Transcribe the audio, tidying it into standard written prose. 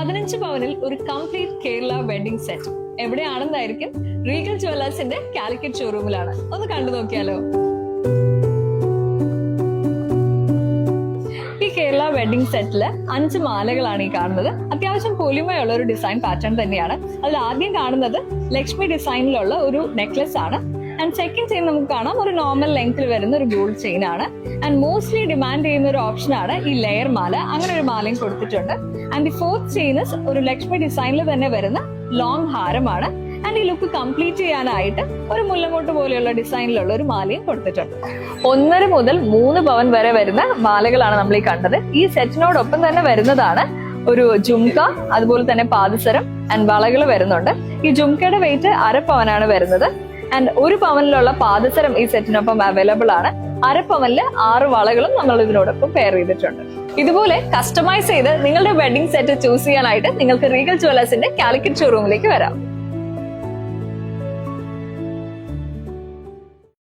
15 പവനിൽ ഒരു complete Kerala wedding set എവിടെയാണെന്നായിരിക്കും? റീഗൽ ജ്വല്ലേഴ്സിന്റെ കാലിക്കറ്റ് ഷോറൂമിലാണ്. ഒന്ന് കണ്ടു നോക്കിയാലോ. ഈ കേരള വെഡിങ് സെറ്റില് 5 മാലകളാണ് ഈ കാണുന്നത്. അത്യാവശ്യം പൊലിമയുള്ള ഒരു ഡിസൈൻ പാറ്റേൺ തന്നെയാണ്. അതിൽ ആദ്യം കാണുന്നത് ലക്ഷ്മി ഡിസൈനിലുള്ള ഒരു നെക്ലസ് ആണ്. ആൻഡ് സെക്കൻഡ് ചെയിൻ നമുക്ക് കാണാം ഒരു നോർമൽ ലെങ്ത്തിൽ വരുന്ന ഒരു ഗോൾഡ് ചെയിൻ ആണ്. ആൻഡ് മോസ്റ്റ്ലി ഡിമാൻഡ് ചെയ്യുന്ന ഒരു ഓപ്ഷൻ ആണ് ഈ ലെയർ മാല. അങ്ങനെ ഒരു മാലയും കൊടുത്തിട്ടുണ്ട്. ആൻഡ് ദി ഫോർത്ത് ചെയിൻ ഒരു ലക്ഷ്മി ഡിസൈനിൽ തന്നെ വരുന്ന ലോങ് ഹാരമാണ്. ആൻഡ് ഈ ലുക്ക് കംപ്ലീറ്റ് ചെയ്യാനായിട്ട് ഒരു മുല്ലമോട്ട് പോലെയുള്ള ഡിസൈനിലുള്ള ഒരു മാലയും കൊടുത്തിട്ടുണ്ട്. 1.5 മുതൽ 3 പവൻ വരെ വരുന്ന മാലകളാണ് നമ്മൾ ഈ കണ്ടത്. ഈ സെറ്റിനോടൊപ്പം തന്നെ വരുന്നതാണ് ഒരു ജുംക, അതുപോലെ തന്നെ പാദസരം ആൻഡ് വളകൾ വരുന്നുണ്ട്. ഈ ജുംക്കയുടെ വെയിറ്റ് 1/2 പവനാണ് വരുന്നത്. ആൻഡ് 1 പവനിലുള്ള പാദസരം ഈ സെറ്റിനൊപ്പം അവൈലബിൾ ആണ്. 1/2 പവനില് 6 വളകളും നമ്മൾ ഇതിനോടൊപ്പം പെയർ ചെയ്തിട്ടുണ്ട്. ഇതുപോലെ കസ്റ്റമൈസ് ചെയ്ത് നിങ്ങളുടെ വെഡിങ് സെറ്റ് ചൂസ് ചെയ്യാനായിട്ട് നിങ്ങൾക്ക് റീഗൽ ജ്വല്ലേഴ്സിന്റെ കാലിക്കറ്റ് ഷോറൂമിലേക്ക് വരാം.